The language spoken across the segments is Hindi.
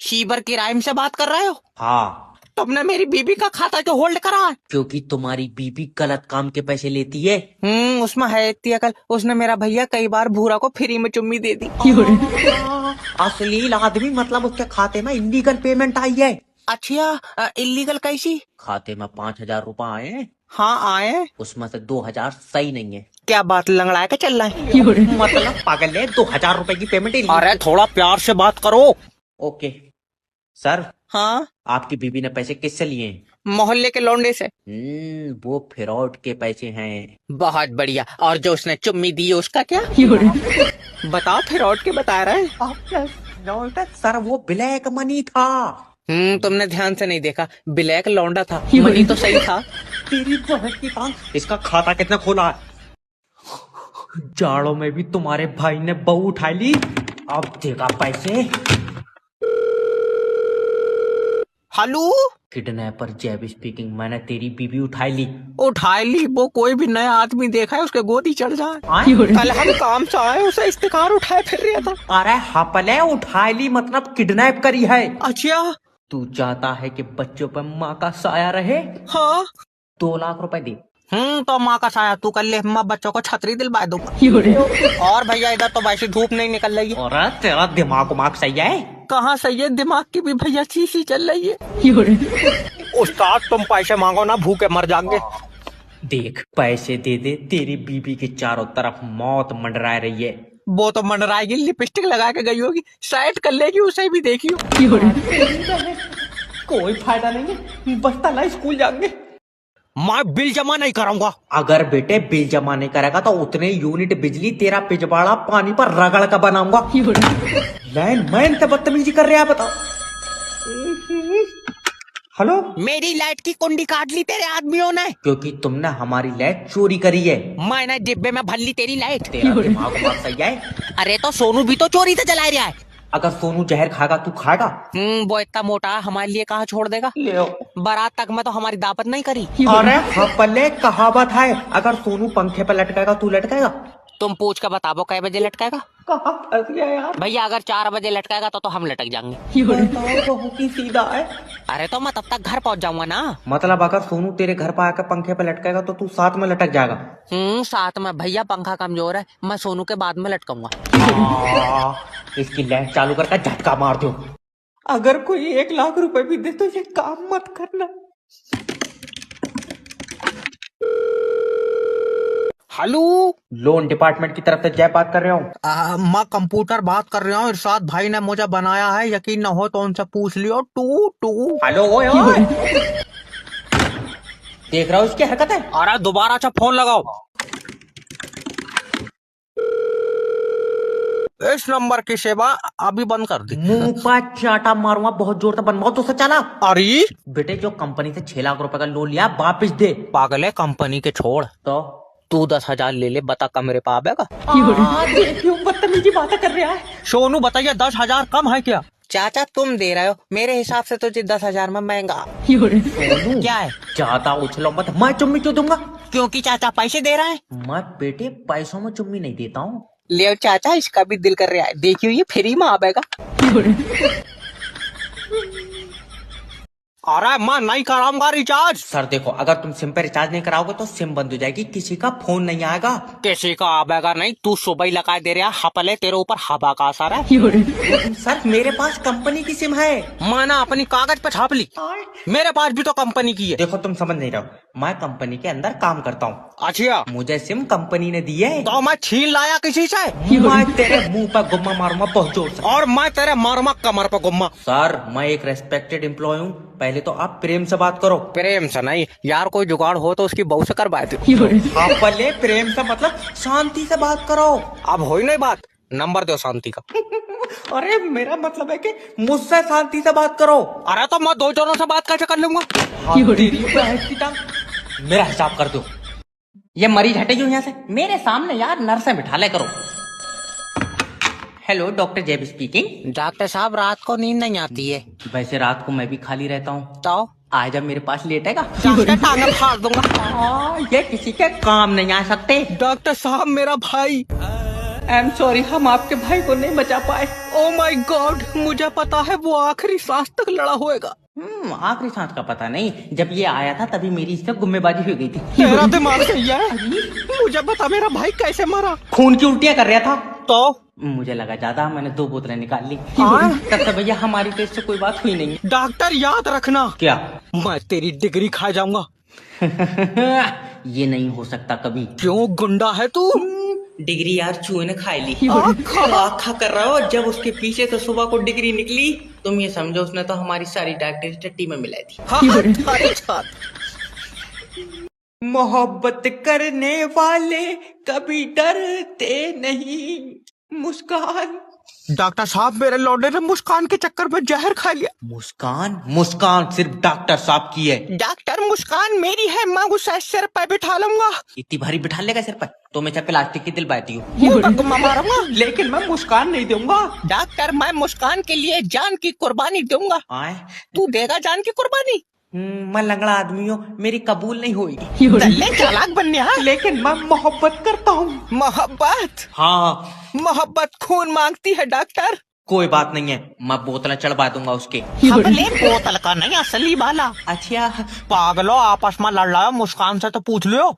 शीबर की राइम से बात कर रहे हो? हाँ, तुमने मेरी बीबी का खाता क्यों होल्ड करा है? क्योंकि तुम्हारी बीबी गलत काम के पैसे लेती है। उसमें है इतनी अकल। उसने मेरा भैया कई बार भूरा को फ्री में चुम्मी दे दी। अश्लील आदमी, मतलब उसके खाते में इलीगल पेमेंट आई है। अच्छा, इलीगल कैसी? खाते में 5,000 रुपए आए हैं, हाँ आए। उसमें से 2,000 सही नहीं है। क्या बात, लंगड़ा के चल रहा है? मतलब पागल है, 2,000 रुपए की पेमेंट अरे थोड़ा प्यार से बात करो। ओके सर, हाँ, आपकी बीबी ने पैसे किससे लिए हैं? मोहल्ले के लौंडे से। वो फ्रॉड के पैसे हैं। बहुत बढ़िया। और जो उसने चुम्मी दी उसका क्या? बताओ, फ्रॉड के बता रहे हैं। सर वो ब्लैक मनी था। तुमने ध्यान से नहीं देखा, ब्लैक लौंडा था, मनी तो सही था। तेरी बहन की टांग। इसका खाता कितना खोला है? जाड़ों में भी तुम्हारे भाई ने बहू उठा ली, अब देगा पैसे। हेलो, किडनैपर जैब स्पीकिंग, मैंने तेरी बीबी उठाई ली। उठाई ली? वो कोई भी नया आदमी देखा है उसके गोदी चढ़ जाए। कल हम काम से आए, उसे इस्तेकार उठाए फिर रहा था। अरे हपले, उठाई ली मतलब किडनैप करी है। अच्छा, तू चाहता है कि बच्चों पर माँ का साया रहे? हाँ। 2 लाख रुपए दे। तो माँ का साया तू कर ले, मैं बच्चों को छतरी दिलवा दूंगा। और भैया इधर तो वैसे धूप नहीं निकल रही है। और तेरा दिमाग सही है? कहाँ सही है, दिमाग की भी भैया शीशी चल रही है। उस्ताद तुम पैसे मांगो ना, भूखे मर जाएंगे। देख, पैसे दे दे, तेरी बीबी के चारों तरफ मौत मंडरा रही है। वो तो मंडराएगी, लिपस्टिक लगा के गई होगी, साइड कर लेगी, उसे भी देखियो। कोई फायदा नहीं है, बस ताला स्कूल जाएंगे। मैं बिल जमा नहीं कराऊंगा। अगर बेटे बिल जमा नहीं करेगा तो उतने यूनिट बिजली तेरा पिछवाड़ा पानी पर रगड़ का बनाऊंगा। लाइन मैन से बदतमीजी कर रहे हैं, बताओ। हेलो, मेरी लाइट की कुंडी काट ली तेरे आदमियों ने, क्योंकि तुमने हमारी लाइट चोरी करी है। मैंने डिब्बे में भर ली तेरी लाइट। तेरा दिमाग सही है? अरे तो सोनू भी तो चोरी से जला रहा है। अगर सोनू जहर खाएगा तू खाएगा? वो इतना मोटा है, हमारे लिए कहाँ छोड़ देगा। ले बारात तक में तो हमारी दावत नहीं करी। अरे पल्ले, कहावत है, अगर सोनू पंखे पर लटकाएगा तू लटकाएगा? तुम पूछ कर बताओ कै बजे लटकाएगा। कहाँ फंस गया यार। भैया अगर 4 बजे लटकाएगा तो हम लटक जाएंगे। बहुत ही सीधा है। अरे तो मैं तब तक घर पहुंच जाऊंगा ना। मतलब अगर सोनू तेरे घर पर आकर पंखे पर लटकाएगा तो तू साथ में लटक जाएगा? साथ में। भैया पंखा कमजोर है, मैं सोनू के बाद में लटकाऊंगा। इसकी लाइट चालू करके झटका मार दो। अगर कोई 1 लाख रुपए भी दे तो ये काम मत करना। हेलो, लोन डिपार्टमेंट की तरफ से जय बात कर रहा हूँ। मैं कंप्यूटर बात कर रहा हूँ। इरशाद भाई ने मुझे बनाया है, यकीन न हो तो उनसे पूछ लियो। टू हेलो, ओए ओए। देख रहा हूँ इसकी हरकत है। अरे दोबारा अच्छा फोन लगाओ। इस नंबर की सेवा अभी बंद कर दी। मुंह पर चाटा मारूंगा, बहुत जोर से बनवाओ तो सच चला। अरे बेटे, जो कंपनी से 6 लाख रुपए का लोन लिया वापिस दे। पागल है, कंपनी के छोड़, तो तू 10,000 ले ले, बता का मेरे पास आएगा। क्यों बदतमीजी बातें कर रहा है? सोनू बताइए, 10,000 कम है क्या? चाचा तुम दे रहे हो, मेरे हिसाब से तो 10,000 में महंगा। सोनू, क्या है? ज्यादा उछलो मत, मैं चुम्मी क्यों दूंगा? क्योंकि चाचा पैसे दे रहे हैं। मैं बेटे पैसों में चुम्मी नहीं देता हूँ। ले चाचा, इसका भी दिल कर रहा है, देखियो ये फ्री में आएगा। अरे मैं नहीं कराऊंगा रिचार्ज। सर देखो, अगर तुम सिम पे रिचार्ज नहीं कराओगे तो सिम बंद हो जाएगी, किसी का फोन नहीं आएगा। किसी का आएगा नहीं, तू सुबह ही लगा दे रहा हपले, तेरे ऊपर हवा का असर है। सर मेरे पास कंपनी की सिम है। मैंने अपनी कागज पे छाप ली, मेरे पास भी तो कंपनी की है। देखो तुम समझ नहीं रहे हो, मैं कंपनी के अंदर काम करता हूँ। अच्छा, मुझे सिम कंपनी ने दी है। तो मैं छीन लाया किसी से? मैं तेरे मुंह पर गुम्मा मारूंगा बहुत जोर से। और मैं तेरे मारूंगा कमर पर गुम्मा। सर मैं एक रेस्पेक्टेड एम्प्लॉय हूँ, पहले तो आप प्रेम से बात करो। प्रेम से नहीं यार, कोई जुगाड़ हो तो उसकी बहू से करवा दो। आप पहले प्रेम से मतलब शांति से बात करो। अब हो ही नहीं बात, नंबर दो शांति का। अरे मेरा मतलब है कि मुझसे शांति से बात करो। अरे तो मैं 2 जनों से बात कैसे कर लूंगा? मेरा हिसाब कर दो। ये मरीज हटे क्यों यहाँ से? मेरे सामने यार नर्सें बिठा ले करो। हेलो, डॉक्टर जेब स्पीकिंग। डॉक्टर साहब, रात को नींद नहीं आती है। वैसे रात को मैं भी खाली रहता हूँ, तो आज मेरे पास लेटेगा। डॉक्टर टांगे फाड़ दूंगा। ये किसी के काम नहीं आ सकते। डॉक्टर साहब, मेरा भाई आई एम सॉरी, हम आपके भाई को नहीं बचा पाए। ओ माय गॉड, मुझे पता है वो आखिरी सांस तक लड़ा होएगा। आखिरी सांस का पता नहीं, जब ये आया था तभी मेरी इससे गुम्मेबाजी हो गई थी। तेरा दिमाग सही है। मुझे बता मेरा भाई कैसे मरा। खून की उल्टियां कर रहा था तो मुझे लगा ज्यादा, मैंने 2 बोतलें निकाल ली। तब तक भैया हमारी तो इससे कोई बात हुई नहीं। डॉक्टर याद रखना, क्या? मैं तेरी डिग्री खा जाऊंगा। ये नहीं हो सकता कभी। क्यों, गुंडा है तू? डिग्री यार चूहे ने खाई ली। आखा कर रहा हो, जब उसके पीछे तो सुबह को डिग्री निकली, तुम ये समझो उसने तो हमारी सारी डॉक्टरी टट्टी में मिलाई थी। हाँ, मोहब्बत करने वाले कभी डरते नहीं। मुस्कान। डॉक्टर साहब, मेरे लौंडे ने मुस्कान के चक्कर में जहर खा लिया। मुस्कान? मुस्कान सिर्फ डॉक्टर साहब की है। डॉक्टर, मुस्कान मेरी है, मैं उसे सिर पर बिठा लूंगा। इतनी भारी बिठा लेगा सिर पर? तो मैं चाहे प्लास्टिक की दिलवाती हूँ, मारूंगा, लेकिन मैं मुस्कान नहीं दूंगा। डॉक्टर, मैं मुस्कान के लिए जान की कुर्बानी दूंगा। आए? तू देगा जान की कुर्बानी? मैं लंगड़ा आदमी हूँ, मेरी कबूल नहीं होगी। चालाक बनने हाँ? लेकिन मैं मोहब्बत करता हूँ। मोहब्बत? हाँ, मोहब्बत खून मांगती है डॉक्टर। कोई बात नहीं है, मैं बोतलें चढ़वा दूंगा उसके। हमने बोतल का नहीं, असली वाला। अच्छा पागलो, आपस में लड़ रहा है, मुस्कान से तो पूछ लो।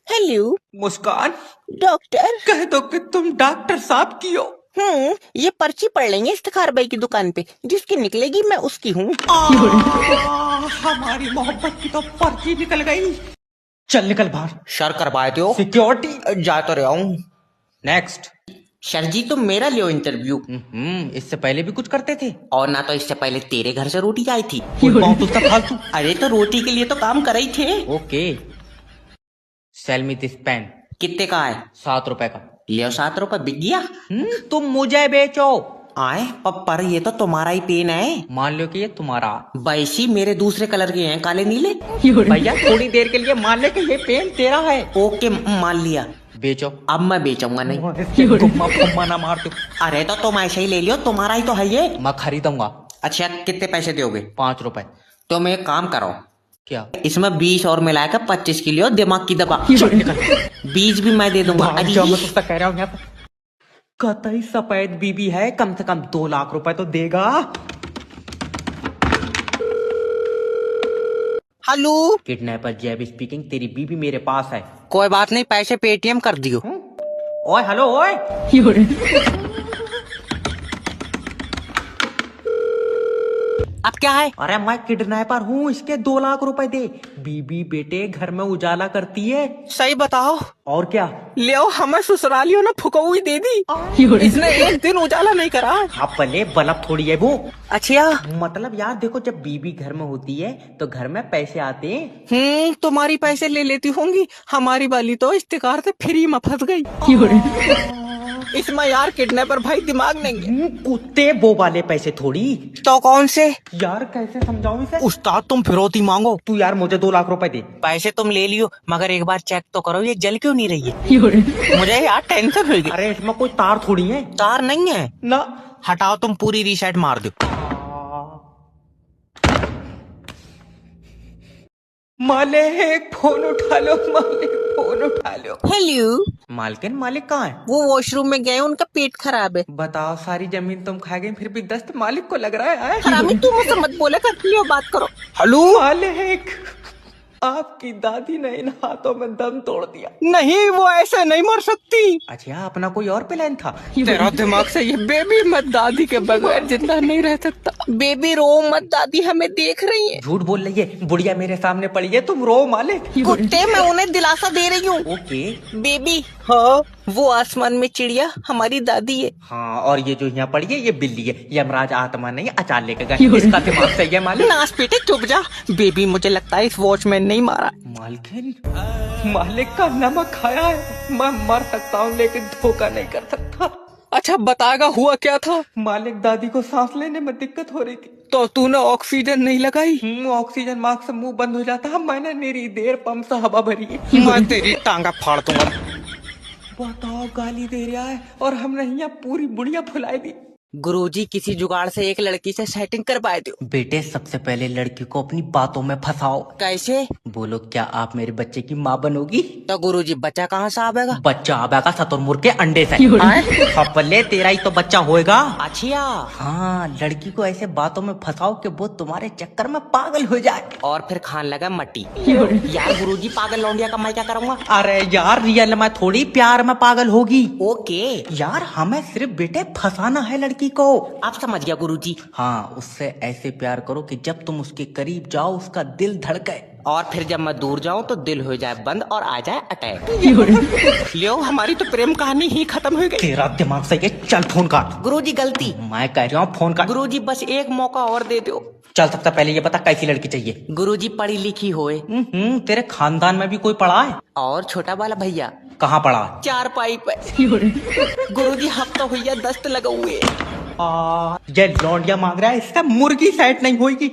हेलो मुस्कान, डॉक्टर। कह दो कि तुम डॉक्टर साहब की हो। ये पर्ची पढ़ लेंगे इफ्तिखार भाई की दुकान पे, जिसकी निकलेगी मैं उसकी हूँ। हमारी मोहब्बत की तो पर्ची निकल गई। चल निकल बाहर। सर करवाए दो। सिक्योरिटी जा तो रहा हूँ। नेक्स्ट। सर जी, तुम मेरा लियो इंटरव्यू। इससे पहले भी कुछ करते थे? और ना तो इससे पहले तेरे घर से रोटी आई थी। फालतू। अरे तो रोटी के लिए तो काम कर ही थे। Okay, sell me this pen. कितने का है? 7 रुपए का। लियो, 7 रुपए बिक गया। तुम मुझे बेचो। आए पर ये तो तुम्हारा ही पेन है। मान लो कि ये तुम्हारा। वैसी मेरे दूसरे कलर के हैं, काले नीले। भैया थोड़ी देर के लिए मान ले कि ये पेन तेरा है। ओके, मान लिया। बेचो। अब मैं बेचूंगा नहीं। गुम्मा ना मार दो। अरे तो तुम ऐसे ही ले लियो, तुम्हारा ही तो है ये। मैं खरीदूंगा। अच्छा, कितने पैसे दोगे? 5 रुपए। तुम एक काम करो, क्या? इसमें 20 और मिलाकर 25 की लियो, दिमाग की दबा। बीज भी मैं दे दूंगा। जो मैं तुझसे कह रहा हूँ यहाँ कतई सफेद बीबी है, कम से कम 2 लाख रुपए तो देगा। हेलो, किडनैपर जैब स्पीकिंग। तेरी बीबी मेरे पास है। कोई बात नहीं, पैसे पेटीएम कर दियो। ओए हेलो ओए। अब क्या है? अरे मैं किडनैपर हूँ, इसके 2 लाख रुपए दे। बीबी बेटे घर में उजाला करती है। सही बताओ। और क्या? ले हमें ससुरालियों ने फुकौई दे दी। इसने एक दिन उजाला नहीं करा। अब भले बल्ब थोड़ी है वो। अच्छा, मतलब यार देखो, जब बीबी घर में होती है तो घर में पैसे आते हैं। तुम्हारी पैसे ले लेती होंगी, हमारी वाली तो इस्तेकार से फ्री में फंस गई। इसमें यार किडनैपर भाई दिमाग नहीं है। कुत्ते वो वाले पैसे थोड़ी। तो कौन से? यार कैसे समझाऊं इसे? उस्ताद, तुम फिरौती मांगो। तू यार मुझे 2 लाख रुपए दे। पैसे तुम ले लियो, मगर एक बार चेक तो करो ये जल क्यों नहीं रही है। मुझे यार टेंशन हुई। अरे इसमें कोई तार थोड़ी है। तार नहीं है ना। हटाओ, तुम पूरी रीसेट मार दो। मालिक फोन उठा लो, मालिक फोन उठा लो। हेलो मालकिन, मालिक कहाँ है? वो वॉशरूम में गए, उनका पेट खराब है। बताओ, सारी जमीन तुम खा गई, फिर भी दस्त मालिक को लग रहा है। हरामी, तुम मुझसे मत बोले, कर लियो, बात करो। हेलो मालिक, आपकी दादी ने इन हाथों में दम तोड़ दिया। नहीं, वो ऐसे नहीं मर सकती। अच्छा, अपना कोई और प्लान था? तेरा दिमाग से ये बेबी मत, दादी के बगैर जिंदा नहीं रह सकता। बेबी रो मत, दादी हमें देख रही है। झूठ बोल रही है, बुढ़िया मेरे सामने पड़ी है, तुम रो मालिक। कुत्ते, मैं उन्हें दिलासा दे रही हूँ। Okay baby. हाँ, वो आसमान में चिड़िया हमारी दादी है। हाँ, और ये जो यहाँ पड़ी है ये बिल्ली है। यमराज आत्मा नहीं, अचार लेकर गए। इसका दिमाग सही है मालिक। नाश बेटे, चुप जा। बेबी, मुझे लगता है इस वॉचमैन नहीं मारा। मालकिन, मालिक का नमक खाया है। मैं मर सकता हूँ लेकिन धोखा नहीं कर सकता। अच्छा बताएगा हुआ क्या था? मालिक, दादी को सांस लेने में दिक्कत हो रही थी। तो तूने ऑक्सीजन नहीं लगाई? ऑक्सीजन मास्क से मुंह बंद हो जाता है। मैंने मेरी देर पंप से हवा भरी। मैं तेरी टांगा फाड़ दूंगा। बताओ, गाली दे रहा है और हमने यहाँ पूरी बुढ़िया फुलाई दी। गुरुजी किसी जुगाड़ से एक लड़की से सेटिंग करवाए दो। बेटे सबसे पहले लड़की को अपनी बातों में फंसाओ। कैसे? बोलो क्या आप मेरे बच्चे की माँ बनोगी? तो गुरुजी बच्चा कहाँ से आवेगा? बच्चा आवेगा सतुरमुर्ग के अंडे से। पल्ले तेरा ही तो बच्चा होएगा। अच्छा। हाँ, लड़की को ऐसे बातों में फंसाओ कि वो तुम्हारे चक्कर में पागल हो जाए और फिर खान लगा मट्टी। यार गुरुजी पागल लौंडिया का मैं क्या करूँगा? अरे यार रियल में थोड़ी प्यार में पागल होगी। ओके यार हमें सिर्फ बेटे फंसाना है लड़की को। आप समझ गया गुरुजी। हाँ, उससे ऐसे प्यार करो कि जब तुम उसके करीब जाओ उसका दिल धड़के, और फिर जब मैं दूर जाऊं तो दिल हो जाए बंद और आ जाए अटैक। लियो हमारी तो प्रेम कहानी ही खत्म हो गई। तेरा दिमाग सही है, चल फोन काट। गुरुजी गलती। मैं कह रहा हूँ फोन काट। गुरुजी बस एक मौका और दे दो। चल सकता पहले ये बता कैसी लड़की चाहिए? गुरुजी पढ़ी लिखी होए। तेरे खानदान में भी कोई पढ़ा है? और छोटा वाला भैया कहाँ पढ़ा है? 4 पाइप है। गुरुजी हफ्ता भैया दस्त लगा हुए। ये लौंडिया मांग रहा है, इससे मुर्गी सेट नहीं होगी।